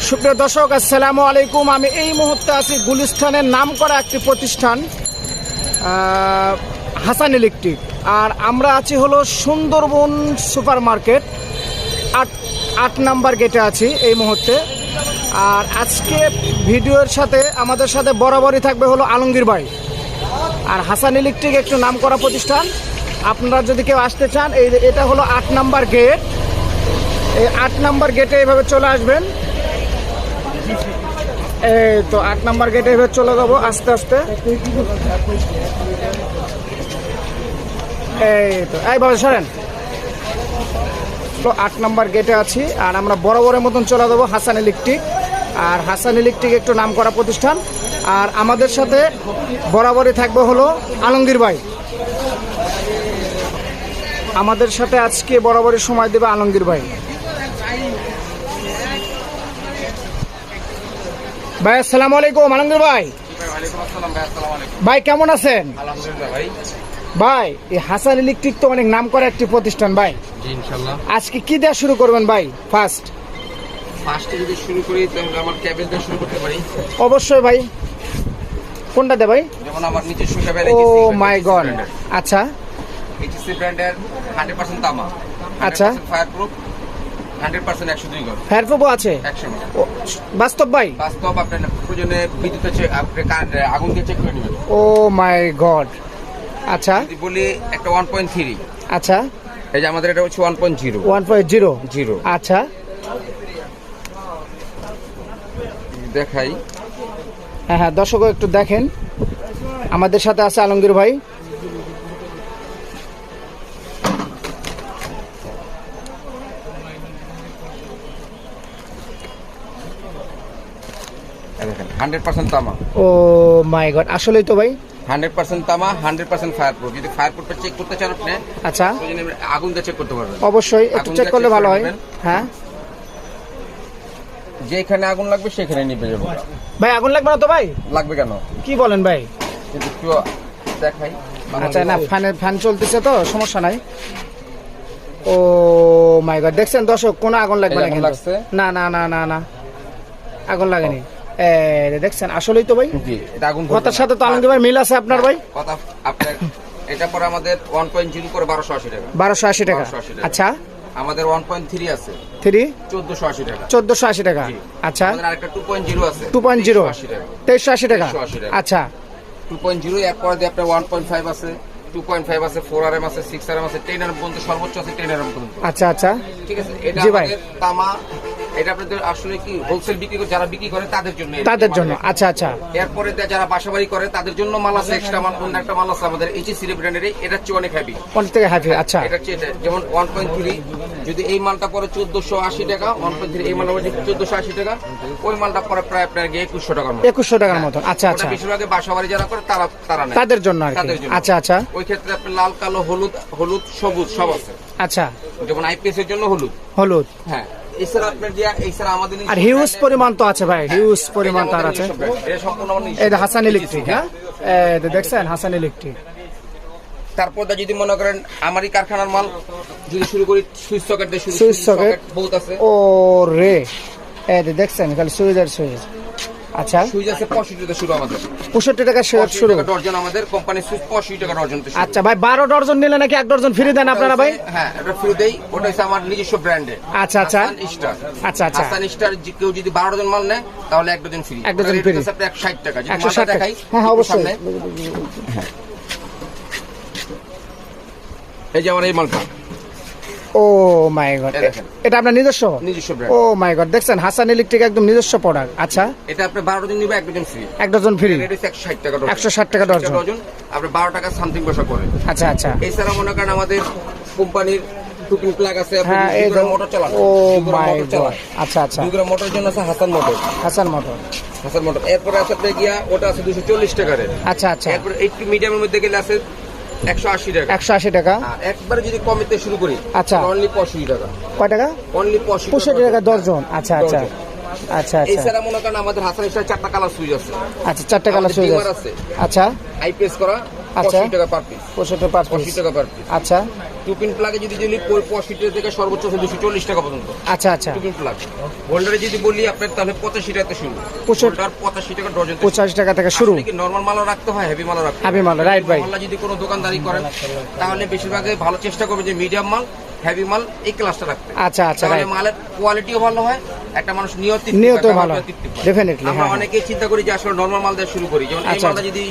সুপ্রিয় দর্শক, আসসালামু আলাইকুম। আমি এই মুহূর্তে আছি গুলিস্তানের নামকরা একটি প্রতিষ্ঠান হাসান ইলেকট্রিক, আর আমরা আছি হলো সুন্দরবন সুপার মার্কেট ৮ নাম্বার গেটে আছি এই মুহূর্তে। আর আজকে ভিডিওর সাথে আমাদের সাথে বরাবরই থাকবে হলো আলমগীর ভাই। আর হাসান ইলেকট্রিক একটু নামকরা প্রতিষ্ঠান, আপনারা যদি কেউ আসতে চান এটা হলো ৮ নাম্বার গেট। এই ৮ নাম্বার গেটে এইভাবে চলে আসবেন। এই তো ৮ নাম্বার গেটে এভাবে চলে যাবো আস্তে আস্তে। এই তো এইভাবে সরেন। তো ৮ নাম্বার গেটে আছি, আর আমরা বরাবরের মতন চলে যাবো হাসান ইলেকট্রিক। আর হাসান ইলেকট্রিক একটু নামকরা প্রতিষ্ঠান, আর আমাদের সাথে বরাবরই থাকবে হলো আলমগীর ভাই। আমাদের সাথে আজকে বরাবরই সময় দেবে আলমগীর ভাই। ভাই আসসালামু আলাইকুম। আলমগীর ভাই, ভাই কেমন আছেন? ভাই এই হাসান ইলেকট্রিক তো অনেক নাম করা একটি প্রতিষ্ঠান ভাই। আজকে কি দেওয়া শুরু করবেন ভাই? ফার্স্টে যদি শুরু করি তাহলে আমার কেবল দিয়ে শুরু করতে পারি। অবশ্যই ভাই। কোনটা দে ভাই? যেমন আমার নিজস্ব কেবল। ও মাই গড। আচ্ছা, এইচসি ব্র্যান্ডের 100% তামা। আচ্ছা, ফায়ারপ্রুফ 100% 102 গজ। ফায়ারপ্রুফও আছে 100%। বাস্তব ভাই? বাস্তব। আপনার প্রয়োজনে বিদ্যুৎ আগুন দিয়ে চেক করে নেবেন। ও মাই গড। আচ্ছা, যদি বলি একটা 1.3। আচ্ছা, এই যে আমাদের এটা হচ্ছে 1.0। আচ্ছা, দেখাই। হ্যাঁ, দর্শকও একটু দেখেন। আমাদের সাথে আছে আলমগীর ভাই। দেখেন 100% তামা। ও মাই গড, আসলেই তো ভাই 100% তামা, 100% ফায়ারপ্রুফ। যদি ফায়ারপ্রুফটা চেক করতে চান আপনি, আচ্ছা, আগুন দিয়ে চেক করতে পারবেন। অবশ্যই একটু চেক করলে ভালো হয়। হ্যাঁ, যেখানে আগুন লাগবে সেখানে নিভে যাবে ভাই। আগুন লাগবে না তো ভাই? লাগবে কেন, কি বলেন ভাই? একটু দেখাই। আচ্ছা, না ফ্যান চলতেছে তো সমস্যা নাই। ও মাই গড, দেখছেন দর্শক, কোনো আগুন লাগবে না কিন্তু। না না না না না, আগুন লাগেনি। দেখছেন, আসলেই তো ভাই কথার সাথে তো আলমগীর ভাই মিল আছে আপনার ভাই কথা। আপনার এটা পরে আমাদের 1.0 করে 1280 টাকা। 1280 টাকা। আচ্ছা, আমাদের 1.3 আছে 1480 টাকা। 1480 টাকা। আচ্ছা, আমাদের আরেকটা 2.0 আছে 2380 টাকা। আচ্ছা, 2.0 এর পরে দিয়ে আপনার 1.5 আছে, 2.5 আছে, 4RM আছে, 6RM আছে, 10RM পর্যন্ত সর্বোচ্চ আছে 10RM পর্যন্ত। আচ্ছা আচ্ছা, ঠিক আছে। এটা আমাদের তামা। এটা আপনাদের আসলে কি হোলসেল বিক্রি করে, যারা বিক্রি করে তাদের জন্য। আচ্ছা আচ্ছা, এরপরে যারা বাসাবাড়ি করে তাদের জন্য মাল আছে, এক্সট্রা মাল। অন্য একটা মাল আছে আমাদের এইচসি ব্র্যান্ডের, এটা হচ্ছে অনেক হেভি, অনেক থেকে হেভি। আচ্ছা, এটা হচ্ছে যেমন 1.3, যদি এই মালটা পরে 1480 টাকা, 1.3 এই মালটা পরে 1480 টাকা, ওই মালটা পরে প্রায় আপনার 2100 টাকার মতো। 2100 টাকার মতো। আচ্ছা আচ্ছা, বেশিরভাগ বাসাবাড়ি যারা করে তারা নেয়, তাদের জন্য আর কি। আচ্ছা আচ্ছা, ওই ক্ষেত্রে আপনার লাল, কালো, হলুদ, সবুজ সব আছে। আচ্ছা, যেমন আইপিএস এর জন্য হলুদ। হ্যাঁ, আর হিউজ পরিমাণ তো আছে ভাই, হিউজ পরিমাণ তার আছে। এটা হাসান ইলেকট্রিক। হ্যাঁ, দেখছেন হাসান ইলেকট্রিক। তারপর যদি মনে করেন আমারই কারখানার মাল যদি শুরু করি, সুইচ সকেট বহুত আছে। ও রে, দেখছেন খালি সুইচ আর সুইচ। আচ্ছা, সুইচ আছে 65 টাকা শুরু, আমাদের 65 টাকা শুরু ডর্জন। আমাদের কোম্পানির সুইচ 65 টাকা ডর্জন। আচ্ছা ভাই, 12 ডর্জন নিলে নাকি 1 ডর্জন ফ্রি দেন আপনারা ভাই? হ্যাঁ, এটা ফ্রি দেই। ওটা হচ্ছে আমার নিজস্ব ব্র্যান্ডে। আচ্ছা আচ্ছা, আচ্ছা আচ্ছা, হাসান স্টার। কেউ যদি 12 ডর্জন মাল নেয় তাহলে 1 ডর্জন ফ্রি। 1 ডর্জন ফ্রি 160 টাকা। 160 টাকা। হ্যাঁ অবশ্যই। এই যে আমার এই মালটা। ও মাই গড, এটা আপনার নিজস্ব ব্র্যান্ড। ও মাই গড, দেখছেন হাসান ইলেকট্রিক একদম নিজস্ব প্রোডাক্ট। আচ্ছা, এটা আপনি 12 ডজন নিবে 1 ডজন ফ্রি। 1 dozen free. এটা 160 টাকা ডজন। 160 টাকা ডজন। আপনি 12 টাকা সামথিং বসা করে। আচ্ছা আচ্ছা, এছাড়া মনে করেন আমাদের কোম্পানির টুকিং প্লাগ আছে, আপনি মোটর চালান। ও মাই গড। আচ্ছা আচ্ছা, 2 গ্রাম মোটরের জন্য আছে হাসান মোটর। এরপরে আছে আপনার গিয়া, ওটা আছে 240 টাকা রে। আচ্ছা আচ্ছা, এরপর একটু মিডিয়ামের মধ্যে গেলে আছে 180 টাকা। 180 টাকা। একবারে যদি কমিতে শুরু করি, আচ্ছা, অনলি 85 টাকা। কয় টাকা? অনলি 85 টাকা ডজন। আচ্ছা আচ্ছা আচ্ছা, এছাড়া মনে করেন আমাদের হাসান স্টার 4টা কালার সুইচ আছে। আচ্ছা, 4টা কালার সুইচ আছে। আচ্ছা, আইপিএস করা আচ্ছা 85 টাকা পার পিস, 85 টাকা পার পিস। আচ্ছা 2 পিন প্লাগে যদি 85 টাকা থেকে সর্বোচ্চ 240 টাকা পর্যন্ত। আচ্ছা আচ্ছা 2 পিন প্লাগ। হোল্ডারে যদি বলি আপনার তাহলে 85 টাকা থেকে শুরু, হোল্ডার 85 টাকা ডজন, 85 টাকা থেকে শুরু। কি নরমাল মালও রাখতে হয়, হেভি মালও রাখতে হয়। হেভি মাল, রাইট ভাই। আল্লাহ যদি কোনো দোকানদারি করেন তাহলে বেশিরভাগই ভালো চেষ্টা করবে যে মিডিয়াম মাল, হেভি মাল এই ক্লাসটা রাখতে। আচ্ছা আচ্ছা, তাহলে মালের কোয়ালিটিও ভালো হয়, একটা মানুষ নিয়ত ভালো, ডেফিনেটলি। আমরা অনেকেই চিন্তা করি যে আসলে নরমাল মাল দিয়ে শুরু করি, যেমন এই মালটা যদি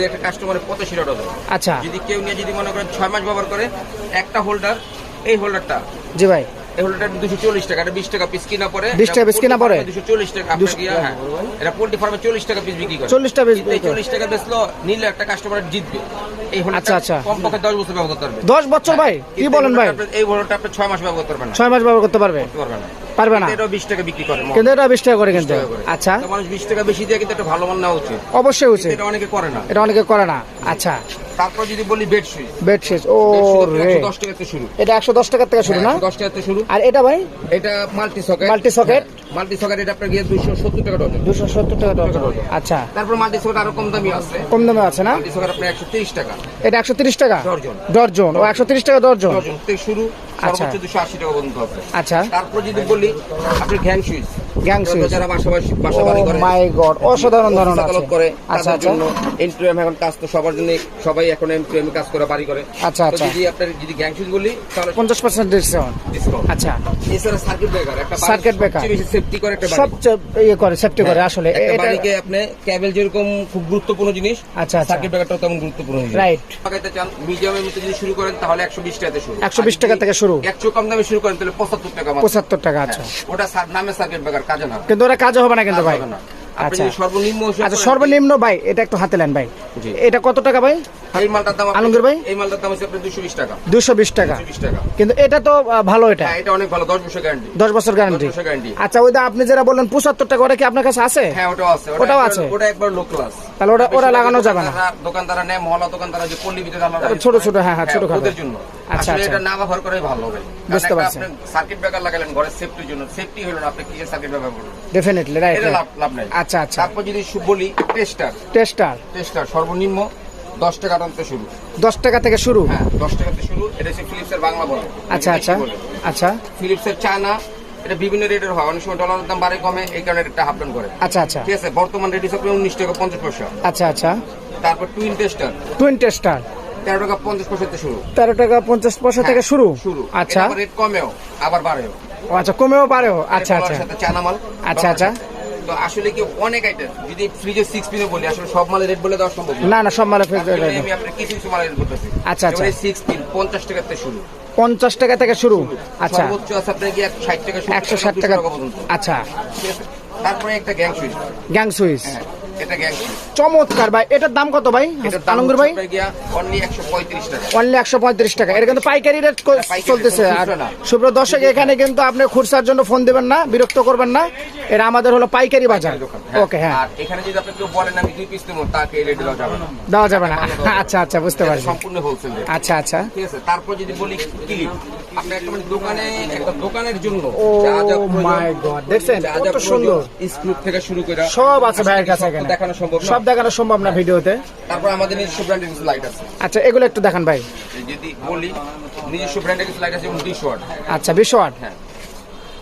একটা কাস্টমারের 85 টাকা ডজন, আচ্ছা যদি কেউ নিয়ে যদি মনে করেন 6 মাস ব্যবহার করে একটা হোল্ডার, এই হোল্ডারটা জি ভাই এই হোল্ডারটা 240 টাকা, এটা 20 টাকা পিস কিনা পড়ে, 20 টাকা পিস কিনা পড়ে 240 টাকা। আপনার কি হ্যাঁ, এটা পোল্ট্রি ফার্মে 40 টাকা পিস বিক্রি করে, 40 টাকা পিস। এই 40 টাকা বেচলো নিলে একটা কাস্টমার জিতবে। এই হোল্ডারটা আচ্ছা আচ্ছা, কমপক্ষে 10 বছর ব্যবহার করতে পারবে। 10 বছর ভাই, কি বলেন ভাই? এই হোল্ডারটা আপনি 6 মাস ব্যবহার করতে পারবেন না, 6 মাস ব্যবহার করতে পারবে পারবে না। এটা 20 টাকা বিক্রি করে, কিন্তু এটা 20 টাকা করে কিন্তু। আচ্ছা, তো মানুষ 20 টাকা বেশি দিয়ে কিন্তু একটা ভালো মাল নেওয়া উচিত, অবশ্যই উচিত। এটা অনেকে করে না, এটা অনেকে করে না। আচ্ছা তারপর যদি বলি বেড সুইচ, বেড সুইচ, ও রে 110 টাকা থেকে শুরু, এটা 110 টাকা থেকে শুরু না? 110 টাকা থেকে শুরু। আর এটা ভাই? এটা মাল্টি সকেট, মাল্টি সকেট এটা আপনার গিয়ে 270 টাকা ডজন, 270 টাকা ডজন। আচ্ছা, তারপর মাল্টি সকেট আরো কম দামি আছে, কম দামে আছে না? মাল্টি সকেট আপনার 130 টাকা, এটা 130 টাকা ডজন। ও 130 টাকা ডজন থেকে শুরু, সর্বোচ্চ 280 টাকা পর্যন্ত আছে। আচ্ছা, তারপর যদি বলি আপনি গ্যাং সুইচ, যারা বাসা বাড়ি করে, মাই গড, অসাধারণ ধরনের আছে করে। আচ্ছা আচ্ছা, এন্ট্রিয়াম এখন কাজ তো সবার জন্য, সবাই এখন এন্ট্রিয়াম কাজ করে বাড়ি করে। আচ্ছা আচ্ছা, যদি আপনার যদি গ্যাং সুইচ বলি তাহলে 50% ডিসকাউন্ট। আচ্ছা, এছাড়া সার্কিট ব্রেকার, একটা সার্কিট ব্রেকার বেশি সেফটি করে, একটা সবচেয়ে ইয়ে করে, সেফটি করে আসলে। এটা বাড়িকে আপনি কেবল যেরকম খুব গুরুত্বপূর্ণ জিনিস, আচ্ছা আচ্ছা, সার্কিট ব্রেকারটাও তেমন গুরুত্বপূর্ণ জিনিস, রাইট। লাগাইতে চান মিডিয়ামের মধ্যে যদি শুরু করেন তাহলে 120 টাকা থেকে শুরু, 120 টাকা থেকে শুরু। একটু কম দামে শুরু করেন তাহলে 75 টাকা, 75 টাকা। আচ্ছা, ওটা নামে সার্কিট ব্রেকার, কাজে না, কিন্তু ওটা কাজে হবে না কিন্তু ভাই। আচ্ছা, সর্বনিম্ন আচ্ছা সর্বনিম্ন ভাই এটা একটু হাতে নেন ভাই, এটা কত টাকা ভাই? এই মালটার দাম আলমগীর ভাই, এই মালটার দাম হচ্ছে আপনার 220 টাকা, 220 টাকা। কিন্তু এটা তো ভালো, এটা এটা অনেক ভালো, 10 বছর গ্যারান্টি, 10 বছর গ্যারান্টি। আচ্ছা, ওইটা আপনি যেটা বললেন 75 টাকা, ওটা কি আপনার কাছে আছে? হ্যাঁ ওটাও আছে, ওটাও আছে, ওটা একবার লো ক্লাস, তাহলে ওটা লাগানো যাবে না। দোকানদাররা নেয়, মহল্লা দোকানদাররা যে পল্লী ভিতরে ছোট ছোট, হ্যাঁ হ্যাঁ ছোট খাটো, ওদের জন্য। আচ্ছা, এটা না ব্যবহার করাই ভালো হবে, বুঝতে পারছি। আপনি সার্কিট ব্রেকার লাগালেন ঘরের সেফটির জন্য, সেফটি হলো না, আপনি কি সার্কিট ব্যবহার করবেন, ডেফিনেটলি রাইট, এটা লাভ নাই। আচ্ছা আচ্ছা, তারপর যদি বলি টেস্টার সর্বনিম্ন 10 টাকা থেকে শুরু, 10 টাকা থেকে শুরু। হ্যাঁ 10 টাকা থেকে শুরু। এটা হচ্ছে ফিলিপসের বাংলা বলে। আচ্ছা আচ্ছা আচ্ছা, ফিলিপসের চায়না, এটা বিভিন্ন রেটের হয়, অনেক সময় ডলারের দাম বাড়ে কমে, এই কারণে এটা হাফ ডাউন করে। আচ্ছা আচ্ছা, ঠিক আছে, বর্তমান রেট হিসাবে 19 টাকা 50 পয়সা। আচ্ছা আচ্ছা, তারপর টুইন টেস্টার 13 টাকা 50 পয়সা থেকে শুরু, 13 টাকা 50 পয়সা থেকে শুরু। আচ্ছা, রেট কমেও আবার বাড়েও। আচ্ছা, কমেও বাড়েও। আচ্ছা আচ্ছা, চায়না মাল। আচ্ছা আচ্ছা, তো আসলে কি অনেক আইটেম, যদি ফ্রিজে 6 পিনে বলি আসলে সব মালের রেট বলে দেওয়া সম্ভব না। না সব মালের ফ্রিজ রেট আমি আপনাকে কিছু কিছু মালের রেট বলতেছি। আচ্ছা আচ্ছা, 6 পিন 50 টাকা থেকে শুরু, 50 টাকা থেকে শুরু। আচ্ছা, সর্বোচ্চ আছে আপনার কি 60 টাকা, 160 টাকা পর্যন্ত। আচ্ছা, তারপরে একটা গ্যাং সুইচ, এটা গ্যাং সুইচ চমৎকার ভাই। এটার দাম কত ভাই আলমগীর ভাই? অনলি 135 টাকা, অনলি 135 টাকা। এটা কিন্তু পাইকারি রেট চলতেছে। আর সুপ্রিয় দর্শক, এখানে কিন্তু আপনি খুচরার জন্য ফোন দিবেন না, বিরক্ত করবেন না, এটা আমাদের হলো পাইকারি বাজার। ওকে, হ্যাঁ। আর এখানে যদি আপনি কেউ বলেন আমি 2 পিস নেব, তাকে এই রেটে দেওয়া যাবে না। আচ্ছা আচ্ছা, বুঝতে পারছি, সম্পূর্ণ হোলসেল রেট। আচ্ছা আচ্ছা, ঠিক আছে। তারপর যদি বলি ক্লিপ, আপনি একটা দোকানে একটা দোকানের জন্য ও মাই গড, দেখছেন কত সুন্দর স্ক্রু থেকে শুরু করে সব আছে ভাইয়ের কাছে। এখানে দেখানো সম্ভব না, সব দেখানো সম্ভব না ভিডিওতে। তারপর আমাদের নিজস্ব ব্র্যান্ডের কিছু লাইট আছে। আচ্ছা, এগুলো একটু দেখান ভাই। যদি বলি নিজস্ব ব্র্যান্ডের কিছু লাইট আছে, যেমন 20 ওয়াট। আচ্ছা, 20 ওয়াট। হ্যাঁ,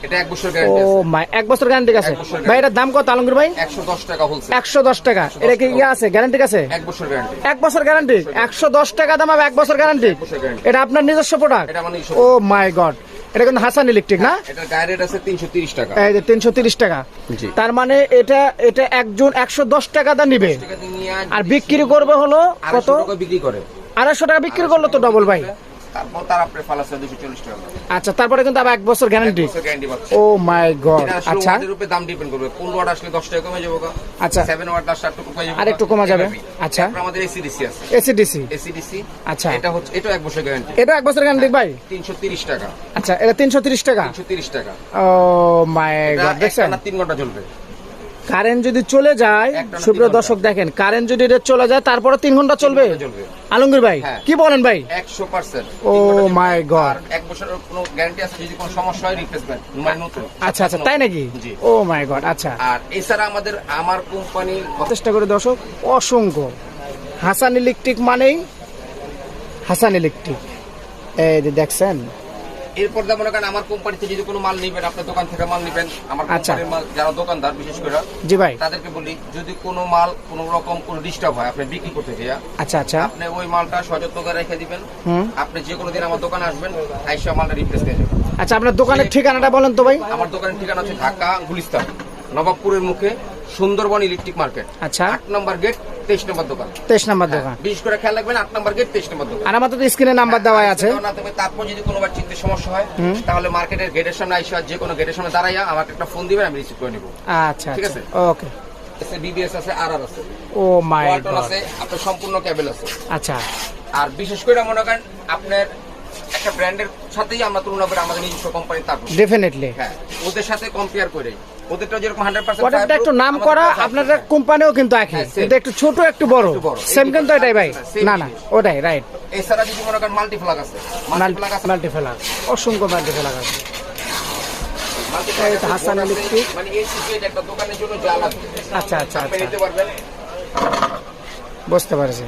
এটা 1 বছর গ্যারান্টি আছে। ও মাই, 1 বছর গ্যারান্টি আছে ভাই। এটার দাম কত আলমগীর ভাই? 110 টাকা হোলসেল। 110 টাকা। এটা কি ইয়ে আছে, গ্যারান্টি আছে? 1 বছর গ্যারান্টি। 1 বছর গ্যারান্টি, 110 টাকা দাম, 1 বছর গ্যারান্টি। এটা আপনার নিজস্ব প্রোডাক্ট? এটা আমার নিজস্ব। ও মাই গড, এটা কিন্তু হাসান ইলেকট্রিক না? এটার গায়ে রেট আছে 330 টাকা। এই যে 330 টাকা। তার মানে এটা একজন 110 টাকা দা নিবে, আর বিক্রি করবে হলো কত? 200 টাকা বিক্রি করে। 250 টাকা বিক্রি করলো তো ডবল ভাই। তারপর তার আপনি ফালাসে 240 টাকা। আচ্ছা, তারপরে কিন্তু আবার 1 বছর গ্যারান্টি। ও মাই গড। আচ্ছা, এর উপরে দাম ডিপেন্ড করবে, কোন ওয়াট আসলে 10 টাকা কমে যাবে। আচ্ছা, 7 ওয়াট আসলে একটু কমে যাবে, আর একটু কমে যাবে। আচ্ছা, আমাদের এসিডিসি আছে। এসিডিসি। আচ্ছা, এটা হচ্ছে, এটা 1 বছর গ্যারান্টি। এটা 1 বছর গ্যারান্টি ভাই, 330 টাকা। আচ্ছা, এটা 330 টাকা। 330 টাকা। ও মাই গড, দেখছেন 3 ঘন্টা চলবে। কারেন্ট যদি চলে যায়, সুপ্রিয় দর্শক দেখেন, কারেন্ট যদি চলে যায় তারপরে 3 ঘন্টা চলবে। আলমগীর ভাই কি বলেন ভাই? 100%। ও মাই গড, 1 বছরের কোনো গ্যারান্টি আছে, যদি কোনো সমস্যা হয় রিপ্লেসমেন্ট, মানে নতুন। আচ্ছা আচ্ছা, তাই নাকি? ও মাই গড। আচ্ছা, আর এছাড়া আমার কোম্পানি চেষ্টা করে দর্শক, অসংখ্য হাসান ইলেকট্রিক মানেই হাসান ইলেকট্রিক, এই যে দেখছেন। এরপর যেমন মনে করেন আমার কোম্পানিতে যদি কোনো মাল নিবেন, আপনার দোকান থেকে মাল নিবেন, আমার আচ্ছা। কোম্পানির মাল যারা দোকানদার বিশেষ করে জি ভাই। তাদেরকে বলি, যদি কোনো মাল কোনো রকম কোনো ডিস্টার্ব হয় আপনি বিক্রি করতে গিয়ে, আচ্ছা আচ্ছা। আপনি ওই মালটা সযত্ন করে রেখে দিবেন। হুম। আপনি যে কোনো দিন আমার দোকানে আসবেন, আইসা মালটা রিপ্লেস করে যাবেন। আচ্ছা, আপনার দোকানের ঠিকানাটা বলেন তো ভাই। আমার দোকানের ঠিকানা হচ্ছে ঢাকা গুলিস্তান, নবাবপুরের মুখে, সুন্দরবন ইলেকট্রিক মার্কেট। আচ্ছা। 8 নম্বর গেট, 23 নম্বর দোকান। 23 নম্বর দোকান। বিশেষ করে খেয়াল রাখবেন, 8 নম্বর গেট, 23 নম্বর দোকান। আর আমার তো স্ক্রিনে নাম্বার দেওয়া আছে। তারপর যদি কোনোবার চিনতে সমস্যা হয়, তাহলে মার্কেটের গেটের সামনে আইসা যে কোনো গেটের সামনে দাঁড়াইয়া আমাকে একটা ফোন দিবেন, আমি রিসিভ করে নিব। আচ্ছা ঠিক আচ্ছা, আছে। ওকে। বিবিএস আছে, আরআর আছে, ও মাই ওয়ালটন গড। আছে, আপনার সম্পূর্ণ কেবল আছে। আচ্ছা। আর বিশেষ করে মনে করেন আপনার একটা ব্র্যান্ডের সাথেই আমরা তুলনা করে আমাদের নিজস্ব কোম্পানি, তারপর ডেফিনেটলি হ্যাঁ ওদের সাথে কম্পেয়ার করে, ওদেরটা যেরকম 100% ওটা একটু নাম করা, আপনাদের কোম্পানিও কিন্তু একই, হ্যাঁ, same। কিন্তু একটু ছোট একটু বড়, একটু বড়। সেম কিন্তু এটাই ভাই। Same না না, জিনিস। ওটাই রাইট। এছাড়া যদি মনে করেন মাল্টিফ্লাগ আছে, মাল্টিফ্লাগ আছে, মাল্টিফেলার, অসংখ্য মাল্টিফেলার আছে। multiplag এই তো আছে, হাসান বোর্ড আছে, ইলেকট্রিক। মানে এই সিচুয়েট একটা দোকানের জন্য যা লাগে আচ্ছা আচ্ছা আপনি আচ্ছা, নিতে পারবেন। বুঝতে পারছি।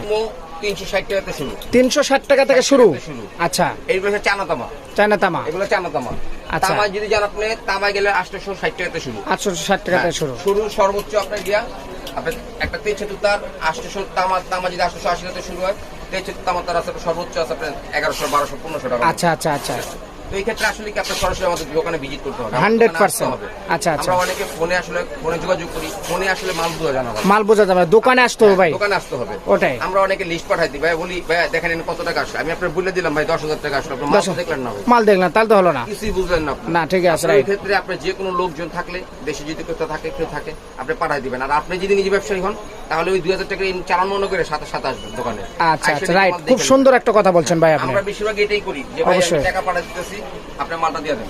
360 টাকাতে শুরু, 360 টাকা থেকে শুরু। শুরু। আচ্ছা, এইগুলো হচ্ছে চায়না তামা, চায়না তামা এগুলো চায়না তামা। আচ্ছা। তামায় যদি যান আপনি, তামায় গেলে 860 টাকাতে শুরু। 860 টাকা থেকে শুরু। শুরু সর্বোচ্চ আপনার গিয়া আপনার একটা 73 তার 800 তামা যদি 880 টাকাতে শুরু হয়, 73 তামা তার আছে সর্বোচ্চ আছে আপনার 1100, 1200, 1500 টাকা। আচ্ছা আচ্ছা আচ্ছা, তো এই ক্ষেত্রে আসলে কি আপনার সরাসরি আমাদের দোকানে ভিজিট করতে হবে, 100%। আচ্ছা আচ্ছা, আমরা অনেকে ফোনে যোগাযোগ করি, ফোনে আসলে মাল বোঝা জানা হয়। মাল বোঝা যাবে, দোকানে আসতে হবে ভাই। দোকানে আসতে হবে, ওটাই। আমরা অনেকে লিস্ট পাঠাই দিই, ভাই বলি ভাই দেখেন এখানে কত টাকা আসছে, আমি আপনার বলে দিলাম ভাই 10,000 টাকা আসলো, আপনি মাল দেখলেন না ভাই, মাল দেখলেন তাহলে তো হলো না, কিছুই বুঝলেন না আপনি। না ঠিক আছে এই রাইট। ক্ষেত্রে আপনার যে কোনো লোকজন থাকলে, দেশে যদি কেউ থাকে কেউ থাকে, আপনি পাঠাই দিবেন। আর আপনি যদি নিজে ব্যবসায়ী হন, তাহলে ওই 2000 টাকা চালান মনে করে সাথে সাথে আসবেন দোকানে। আচ্ছা আইসা আচ্ছা নিজে রাইট, মাল খুব দেখে সুন্দর একটা কথা বলছেন ভাই আপনি। আমরা বেশিরভাগ এটাই করি যে ভাই আমি অবশ্যই। টাকা পাঠাই দিতেছি, আপনি মালটা দিয়ে দেন,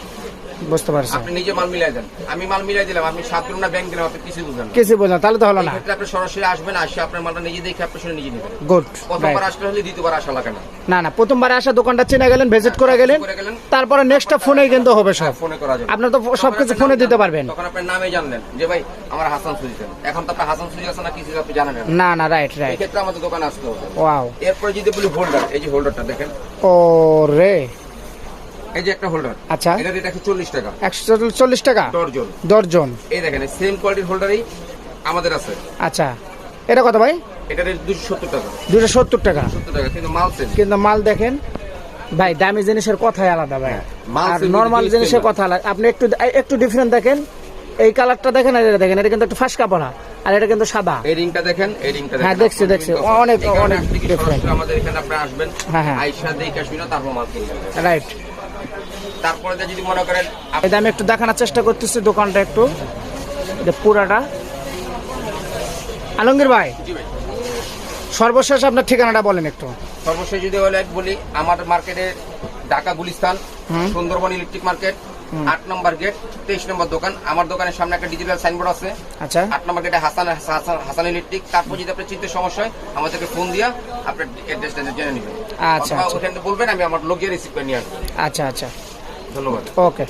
বুঝতে পারছি। আপনি নিজে মাল মিলাই দেন। আমি মাল মিলাই দিলাম, আপনি 7 দিন না ব্যাংক দিলাম, আপনি কিছু বুঝলেন না। কিছু বোঝা তাহলে তো হলো এই না। ক্ষেত্রে আপনি সরাসরি আসবেন, আসে আপনার মালটা নিজে দেখে আপনি শুনে নিজে নেবেন। গুড। প্রথমবার আসলে হলে দ্বিতীয়বার আসা লাগে না। না না, প্রথমবার আসা দোকানটা চিনে গেলেন, ভিজিট করে গেলেন, করে গেলেন, তারপরে নেক্সটটা ফোনে কিন্তু হবে সব। ফোনে করা যাবে। আপনার তো সবকিছু ফোনে দিতে পারবেন। তখন আপনার নামে জানলেন যে ভাই আমার হাসান সুজি, এখন তো আপনার হাসান সুজি আছে না কিছু আপনি জানেন না। না না, রাইট এই রাইট। ক্ষেত্রে আমাদের দোকানে আসতে হবে। ওয়াও। এরপরে যদি বলি হোল্ডার, এই যে হোল্ডারটা দেখেন, ও রে, এই যে একটা হোল্ডার, আচ্ছা, এটা রেট আছে 40 টাকা 140 টাকা ডর্জন। দর্জন। এই দেখেন সেম কোয়ালিটির হোল্ডারই আমাদের আছে। আচ্ছা, এটা কত ভাই? এটা রেট 270 টাকা 270 টাকা, 70 টাকা, কিন্তু মাল সেম। কিন্তু মাল দেখেন ভাই, দামি জিনিসের কথাই আলাদা ভাই, মাল আর same, নরমাল জিনিস জিনিসের same। কথা আলাদা। আপনি একটু একটু ডিফারেন্ট দেখেন, এই কালারটা দেখেন আর এটা দেখেন, এটা কিন্তু একটু ফাঁস কাপড়, আর এটা কিন্তু সাদা। এই রিংটা দেখেন, এই রিংটা দেখেন। হ্যাঁ, দেখছি, দেখছি, অনেক অনেক different। আমাদের এখানে আপনি আসবেন, হ্যাঁ, হ্যাঁ। আইসা দেখে আসবেন, তারপর মাল কিনবেন। রাইট। তারপরে যদি মনে করেন এটা আমি একটু দেখানোর চেষ্টা করতেছি দোকানটা একটু, এটা পুরাটা। আলমগীর ভাই, জি ভাই, সর্বশেষ আপনার ঠিকানাটা বলেন একটু। সর্বশেষ যদি বলি, আমার মার্কেটে ঢাকা গুলিস্তান, সুন্দরবন ইলেকট্রিক মার্কেট, 8 নম্বর গেট, 23 নম্বর দোকান। আমার দোকানের সামনে একটা ডিজিটাল সাইনবোর্ড আছে। আচ্ছা, 8 নম্বর গেটে হাসান ইলেকট্রিক। তারপর যদি আপনার চিনতে সমস্যা হয়, আমাদেরকে ফোন দিয়া আপনার অ্যাড্রেসটা জেনে নেবেন। আচ্ছা, অথবা আচ্ছা। ওখানে বলবেন, আমি আমার লোক গিয়ে রিসিভ করে নিয়ে আসবো। আচ্ছা আচ্ছা, ধন্যবাদ। ওকে।